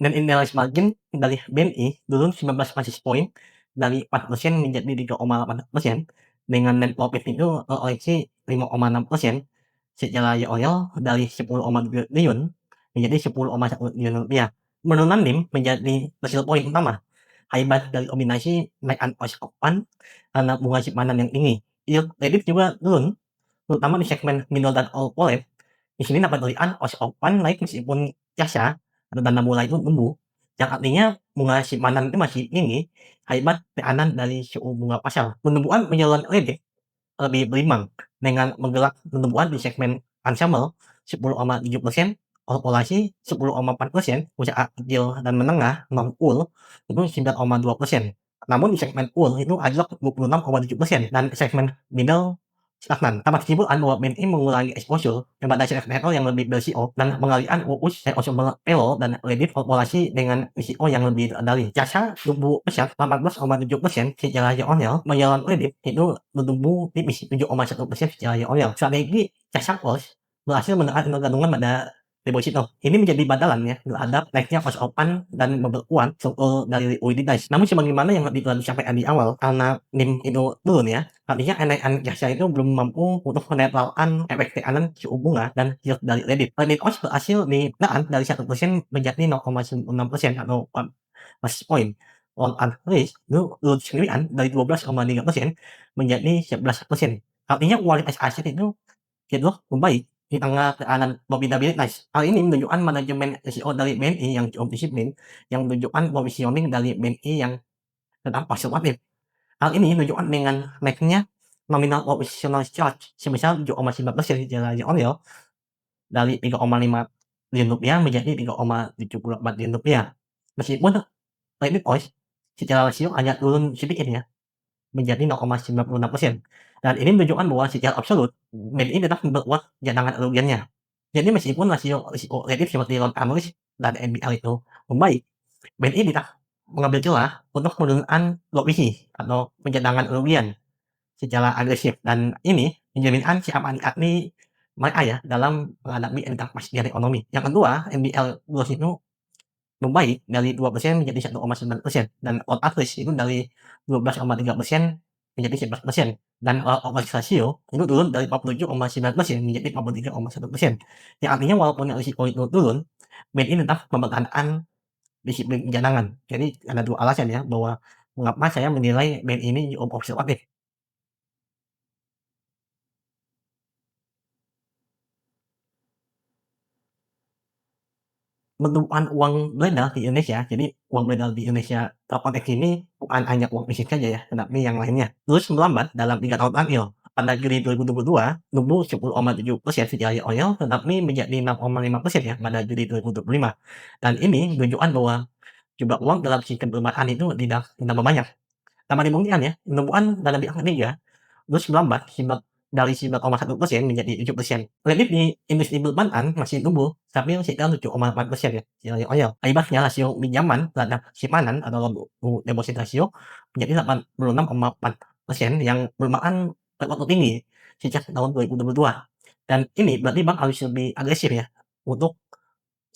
Dan interest margin dari BNI turun 19 basis point dari 4% menjadi 3,8%, dengan net profit itu terkoreksi 5,6% secara year-on-year dari 10,2 triliun menjadi 10,1 triliun rupiah. Penurunan NIM menjadi hasil poin utama akibat dari kombinasi naikkan cost of fund karena bunga simpanan yang tinggi. Yield kredit juga turun, terutama di segmen middle dan corporate. Di sini dapat terlihat cost of fund naik meskipun CASA atau dana mulai itu tumbuh, yang artinya bunga simpanan itu masih tinggi akibat tekanan dari suku bunga pasar. Pertumbuhan penyaluran kredit lebih berimbang dengan menggerak pertumbuhan di segmen consumer 10,7%, korporasi 10,4%, usaha kecil dan menengah non-UL itu 9,2%. Namun di segmen UL itu anjlok 26,7% dan segmen middle stagnan. Dapat disimpulkan bahwa BNI mengurangi exposure kepada sektor yang lebih berisiko dan mengalihkan fokus consumer payroll dan kredit korporasi dengan risiko yang lebih terkendali. Jasa tumbuh pesat 18,7% secara year-on-year, penyaluran kredit itu bertumbuh tipis 7,1% secara year-on-year. Strategi jasa cost berhasil menekan ketergantungan pada deposito. Ini menjadi bantalan ya terhadap naiknya cost of fund dan memperkuat struktur dari likuiditas. Namun sebagaimana yang telah disampaikan di awal, karena NIM itu turun ya, artinya kenaikan jasa itu belum mampu untuk menetralkan efek tekanan suku bunga dan yield dari kredit. Kredit cost berhasil ditekan dari 1% menjadi 0,96% atau 4 basis point. Loan and risk itu turun signifikan dari 12,3% menjadi 11%. Artinya kualitas aset itu cenderung membaik di tengah tekanan profitabilitas. Hal ini menunjukkan manajemen risiko dari BNI yang cukup disiplin, yang menunjukkan positioning dari BNI yang tetap konservatif. Hal ini menunjukkan dengan naiknya nominal operational charge sebesar 7,9% secara year-on-year dari 3,5 triliun rupiah menjadi 3,74 triliun rupiah. Meskipun credit cost secara rasio hanya turun sedikit ya, menjadi 0,96%. Dan ini menunjukkan bahwa secara absolut BNI tetap memperkuat cadangan kerugiannya. Jadi meskipun rasio risiko kredit seperti loan and risk dan NPL itu membaik, BNI tetap mengambil celah untuk menurunkan provisi atau pencadangan kerugian secara agresif, dan ini menjaminkan siap hati-hati mereka ya dalam menghadapi ketidakpastian ekonomi. Yang kedua, NPL growth itu membaik dari 2% menjadi 1,9%, dan loan at risk itu dari 12,3% menjadi 11%, dan coverage ratio itu turun dari 47,9% menjadi 43,1%. Yang artinya walaupun risiko itu turun, BNI tetap mempertahankan disiplin cadangan. Jadi ada dua alasan ya bahwa mengapa saya menilai BNI ini cukup konservatif. Penumpukan uang beredar di Indonesia, jadi uang beredar di Indonesia terkonteks ini bukan hanya uang fisik saja ya, tetapi yang lainnya. Terus melambat dalam 3 tahun terakhir. Pada Juli 2022, tumbuh 10,7% secara year-on-year, tetapi menjadi 6,5% ya pada Juli 2025. Dan ini menunjukkan bahwa jumlah uang dalam sistem perbankan itu tidak tambah banyak. Tanpa dibuktikan ya, penumpukan dalam pihak ketiga terus melambat dari 9,1% menjadi 7%. Kredit di industri perbankan masih tumbuh stabil sekitar 7,4% ya year-on-year. Akibatnya rasio pinjaman terhadap simpanan atau loan to deposit ratio menjadi 86,4% yang merupakan rekor tertinggi sejak tahun 2022. Dan ini berarti bank harus lebih agresif ya untuk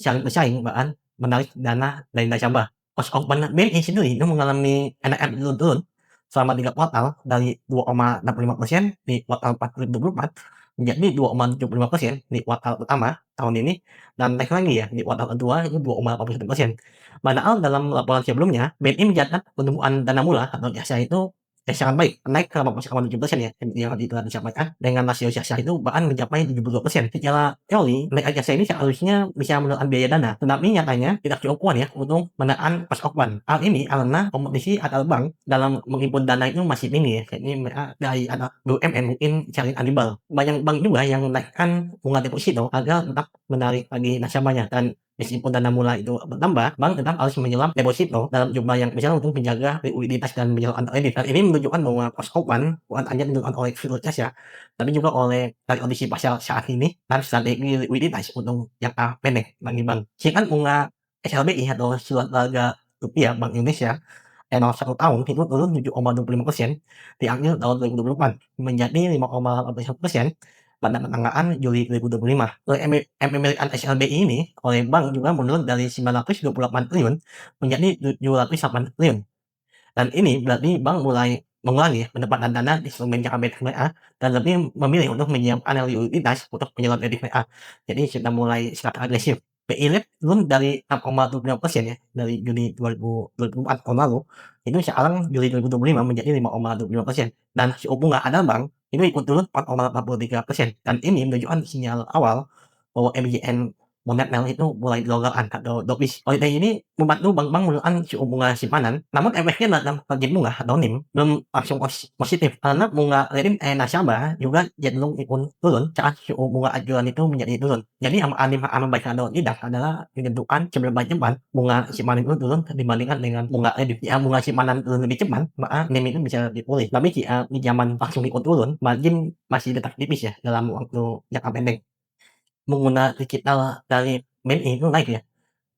saling bersaing bahkan menarik dana dari nasabah. Cost of fund BNI sendiri itu mengalami kenaikan turun-turun selama 3 kuartal dari 2,65% di kuartal 4 2024 menjadi 2,75% di kuartal pertama tahun ini, dan naik lagi ya di kuartal kedua itu 2,81%. Padahal dalam laporan sebelumnya BNI mencatat pertumbuhan dana murah atau jasa itu sangat baik, naik ke 18,7% ya yang tadi telah disampaikan, dengan rasio jasa itu bahkan mencapai 72%. Secara teori naik jasa ini seharusnya bisa menekan biaya dana, tetapi nyatanya tidak cukup kuat ya untuk menekan cost of fund. Hal ini karena kompetisi antar bank dalam menghimpun dana itu masih tinggi ya, jadi mereka dari anak BUMN mungkin saling unrivaled. Banyak bank juga yang menaikkan bunga deposito agar tetap menarik lagi nasabahnya, dan meskipun dana murah itu bertambah, bank tetap harus menyelam deposito dalam jumlah yang besar untuk menjaga likuiditas dan menyelam kredit. Dan ini menunjukkan bahwa cost of fund bukan hanya ditentukan oleh sekuritas ya, tapi juga oleh dari kondisi pasar saat ini dan strategi likuiditas untuk jangka pendek bagi bank. Sedangkan bunga SLBI atau surat berharga rupiah Bank Indonesia tenor 1 tahun itu turun 7,25% di akhir tahun 2024 menjadi 5,81%, pada pertengahan Juli 2025. Pemilikan SLBI ini oleh bank juga menurun dari 928 triliun menjadi 708 triliun. Dan ini berarti bank mulai mengurangi penempatan dana di instrumen jangka pendek mereka dan lebih memilih untuk menyiapkan likuiditas untuk penyaluran kredit mereka. Jadi sudah mulai sangat agresif. BI Rate turun dari 6,25% ya dari Juni 2024 tahun lalu, itu sekarang Juli 2025 menjadi 5,25%, dan suku bunga Andalan Bank itu ikut turun 4,83%, dan ini menunjukkan sinyal awal bahwa MJN moneter itu mulai dilonggarkan atau dovish. Holiday ini membantu bank-bank menurunkan suku bunga simpanan, namun efeknya dalam margin bunga atau NIM belum langsung positif karena bunga kredit nasabah juga cenderung ikut turun saat suku bunga acuan itu menjadi turun. Jadi yang NIM akan baik atau tidak adalah ditentukan seberapa cepat bunga simpanan itu turun dibandingkan dengan bunga kredit. Jika bunga simpanan turun lebih cepat, maka NIM itu bisa dipulih. Tapi jika pinjaman langsung ikut turun, margin masih tetap tipis ya dalam waktu jangka pendek. Pengguna digital dari BNI itu naik ya,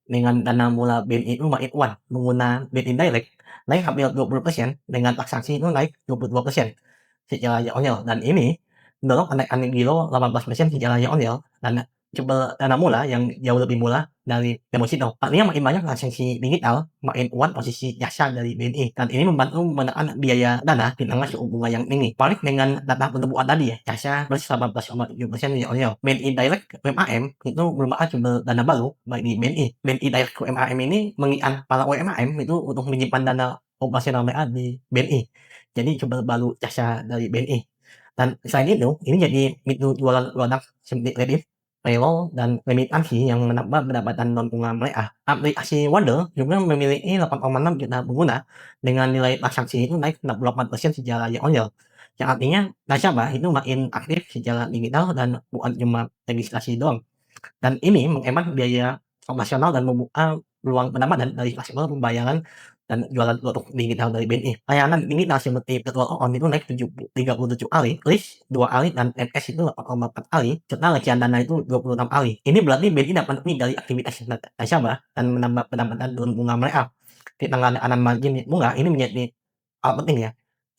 dengan dana mula BNI itu makin kuat. Pengguna BNI Direct naik hampir 20%, dengan transaksi itu naik 22% secara year-on-year, dan ini mendorong kenaikan giro 18% secara year-on-year, dan sumber dana mula yang jauh lebih murah dari deposito. Artinya makin banyak transaksi digital, makin kuat posisi jasa dari BNI, dan ini membantu menekan biaya dana di tengah suku bunga yang tinggi. Balik dengan data pertumbuhan tadi ya, jasa plus 18,7% year-on-year. BNI Direct UMKM itu merupakan sumber dana baru bagi BNI. BNI Direct UMKM ini menginginkan para UMKM itu untuk menyimpan dana operasional mereka di BNI. Jadi sumber baru jasa dari BNI. Dan selain itu, ini jadi pintu jualan produk seperti kredit, payroll, dan remitansi yang menambah pendapatan non bunga mereka. Aplikasi Wonder juga memiliki 8,6 juta pengguna dengan nilai transaksi itu naik 68% secara year-on-year. Yang artinya nasabah itu makin aktif secara digital dan bukan cuma registrasi doang. Dan ini menghemat biaya operasional dan membuka peluang pendapatan dari fleksibel pembayaran dan jualan produk digital dari BNI. Layanan digital seperti Virtual On itu naik 37 kali, Kris 2 kali, dan MS itu 8,4 kali, serta recehan dana itu 26 kali. Ini berarti BNI dapat lebih dari aktivitas nasabah dan menambah pendapatan turun bunga mereka. Di tengah tekanan margin bunga, ini menjadi hal penting ya,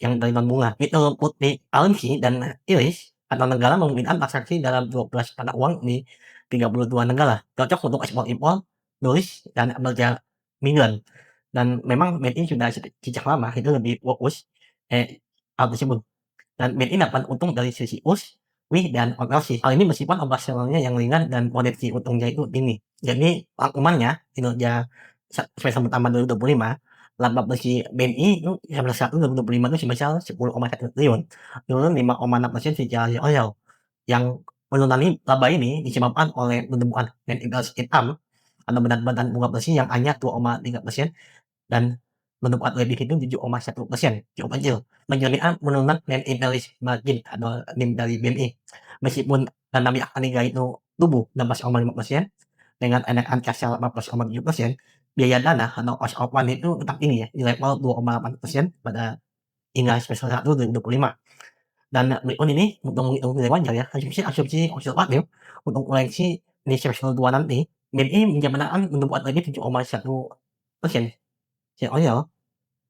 yang dari non bunga. Fitur putih currency dan iris atau negara memungkinkan transaksi dalam 12 mata uang di 32 negara, cocok untuk ekspor impor, turis, dan pekerja migran. Dan memang BNI sudah sejak lama itu lebih fokus hal tersebut. Dan BNI dapat untung dari sisi US, WI, dan operasi. Hal ini meskipun operasionalnya yang ringan dan potensi untungnya itu tinggi. Jadi rangkumannya kinerja semester pertama 2025, laba bersih BNI itu semester 1 2025 itu sebesar 10,1 triliun, turun 5,6% secara year-on-year. Yang penurunan laba ini disebabkan oleh pertumbuhan net interest income atau pendapatan bunga bersih yang hanya 2,3%, dan pertumbuhan kredit itu 7,1%, cukup kecil, mencerminkan penurunan net interest margin atau NIM dari BNI. Meskipun dana pihak ketiga itu tumbuh 16,5% dengan kenaikan kasar 14,7%, biaya dana atau cost of fund itu tetap tinggi ya, di level 2,8% pada hingga semester 1 2025. Dan berikut ini untuk menghitung nilai wajar ya, asumsi konservatif untuk proyeksi di semester 2 nanti, BNI mencatatkan pertumbuhan kredit 7,1% year-on-year,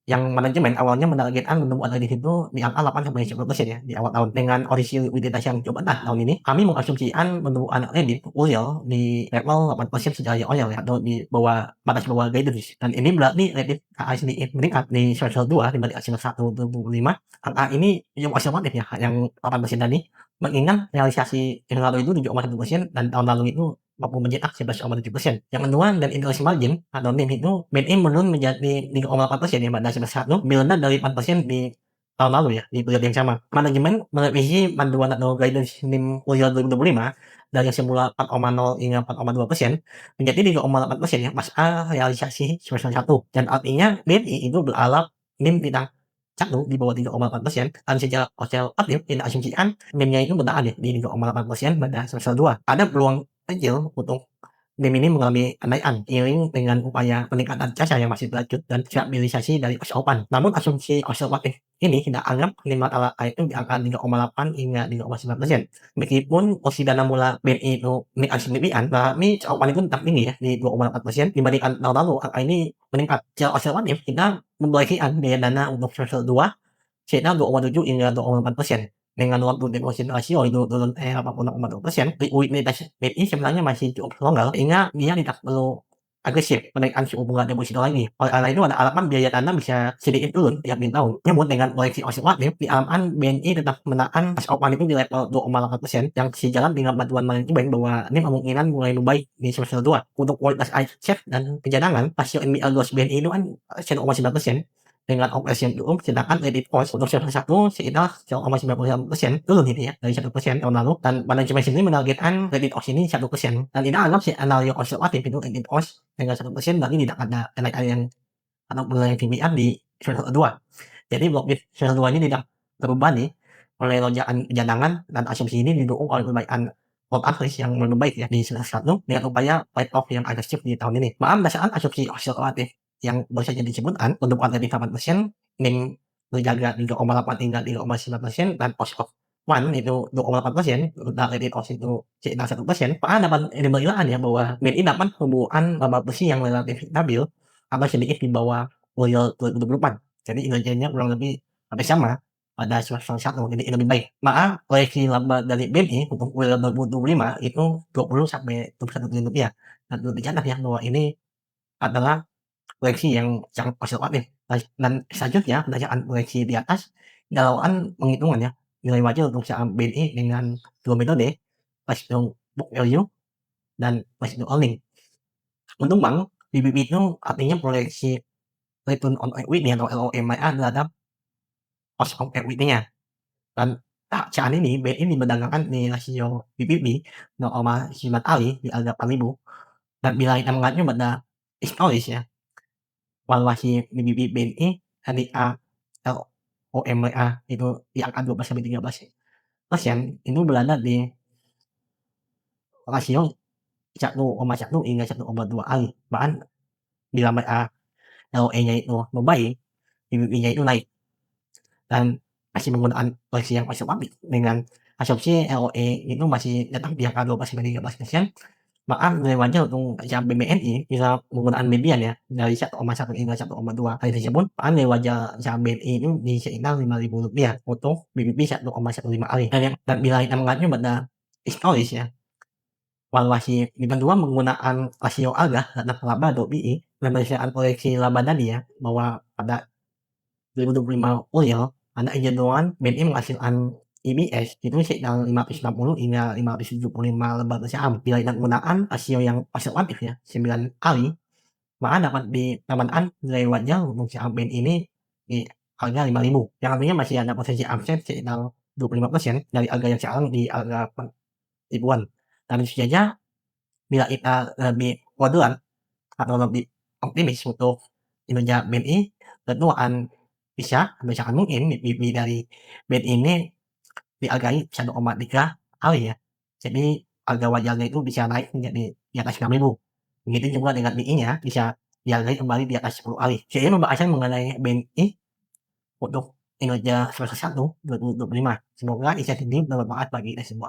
yang manajemen awalnya menargetkan pertumbuhan kredit itu di angka 8-10% ya di awal tahun. Dengan kondisi likuiditas yang cukup ketat tahun ini, kami mengasumsikan pertumbuhan kredit full year di level 8% secara year-on-year ya, atau di bawah batas bawah guidance. Dan ini berarti kredit KA sedikit meningkat di semester 2 dibanding semester 1 2025. Angka ini yang konservatif ya, yang 8% tadi, mengingat realisasi yang lalu itu 7,1% dan tahun lalu itu mampu mencetak 11,7%. Yang kedua, dan interest margin atau NIM itu BNI menurun menjadi 3,8% ya pada semester 1, lebih rendah dari 4% di tahun lalu ya, di periode yang sama. Manajemen merevisi panduan atau guidance NIM full year 2025 dari yang semula 4,0 hingga 4,2% menjadi 3,8% ya pasca realisasi semester 1. Dan artinya BNI itu berharap NIM tidak jatuh di bawah 3,8%, dan secara konservatif kita asumsikan NIM-nya itu bertahan ya di 3,8% pada semester 2. Ada peluang kecil untuk NIM ini mengalami kenaikan seiring dengan upaya peningkatan jasa yang masih berlanjut dan stabilisasi dari cost of fund. Namun asumsi konservatif ini kita anggap NIM rata-rata itu di angka 3,8 hingga 3,9%. Meskipun posisi dana mula BNI itu meningkat signifikan, tapi cost of fund itu tetap tinggi ya di 2,8% dibandingkan tahun lalu. Angka ini meningkat. Secara konservatif kita memproyeksikan biaya dana untuk semester 2 sekitar 2,7 hingga 2,4%. dengan waktu deposit rasio itu turun 80,2%, likuiditas BI sebenarnya masih cukup longgar sehingga dia tidak perlu agresif menaikkan suku bunga deposito lagi. Oleh karena itu ada harapan biaya tanam bisa sedikit turun tiap tahun. Namun dengan proyeksi konservatif, diharapkan BNI tetap menahan cost of fund itu di level 2,8% yang sejalan dengan bantuan manajemen bahwa ini kemungkinan mulai membaik di semester 2. Untuk kualitas aset dan pencadangan, rasio NPL loss BNI itu kan 1,9% dengan operasi yang cukup, sedangkan kredit cost untuk semester 1 sekitar 0,96% turun ini ya dari 1% tahun lalu, dan manajemen sendiri menargetkan kredit cost ini 1%, dan ini anggap skenario konservatif itu kredit cost dengan 1% berarti tidak ada kenaikan yang atau penilaian signifikan di semester 2. Jadi profit semester 2 ini tidak terbebani oleh lonjakan cadangan, dan asumsi ini didukung oleh perbaikan hold risk yang belum baik ya di semester 1 dengan upaya write off yang agresif di tahun ini. Berdasarkan asumsi konservatif yang baru saja disebutkan, untuk kredit 8%, NIM terjaga 3,8 hingga 3,9%, dan cost of fund itu 2,8%, untuk kredit cost itu sekitar 1%, maka dapat diperkirakan ya bahwa BNI dapat membukukan laba bersih yang relatif stabil atau sedikit di bawah full year 2024. Jadi kinerjanya kurang lebih hampir sama pada semester 1, jadi lebih baik. Maka proyeksi laba dari BNI untuk full year 2025 itu 20 sampai 21 triliun rupiah. Dan perlu dicatat ya bahwa ini adalah proyeksi yang sangat konservatif. Dan selanjutnya berdasarkan proyeksi di atas dilakukan penghitungan ya nilai wajar untuk saham BNI dengan 2 metode, price to book value dan price to earning. Untuk bank, PBB itu artinya proyeksi return on equity atau ROE terhadap cost of equity-nya. Dan saat ini BNI diperdagangkan di rasio PBB 0,9 kali di harga 4.000, dan bila kita mengacu pada historis ya, valuasi PBB BNI HDA ROMA itu di angka 12-13% itu berada di rasio 1,1 hingga 1,2 kali. Bahkan bila ROE-nya itu membaik, PBB-nya itu naik, dan masih menggunakan proyeksi yang konservatif dengan asumsi ROE itu masih tetap di angka 12-13%, maka nilai wajar untuk saham BBNI bisa menggunakan median ya dari 1,1 hingga 1,2 kali tersebut, maka nilai wajar saham BNI itu di sekitar Rp5.000 untuk BBB 1,15 kali. Dan bila kita mengacu pada historis ya, valuasi di bank 2 menggunakan rasio harga terhadap laba atau PI, dan berdasarkan proyeksi laba tadi ya, bahwa pada 2025 full year ada kecenderungan BNI menghasilkan EPS itu sekitar 560 hingga 575 lembar saham. Bila kita menggunakan rasio yang konservatif ya 9 kali, maka dapat ditambahkan nilai wajar untuk saham BNI ini di harga 5.000, yang artinya masih ada potensi upside sekitar 25% dari harga yang sekarang di harga ribuan. Dan tentu saja bila kita lebih moderat atau lebih optimis untuk kinerja BNI, tentu akan bisa misalkan mungkin PBB dari BNI ini dihargai 1,3 kali ya. Jadi harga wajarnya itu bisa naik menjadi di atas 6.000. Begitu juga dengan BI-nya bisa dihargai kembali di atas 10 kali. Jadi pembahasan mengenai BNI untuk kinerja semester 1 2025. Semoga insight ini bermanfaat bagi kita semua.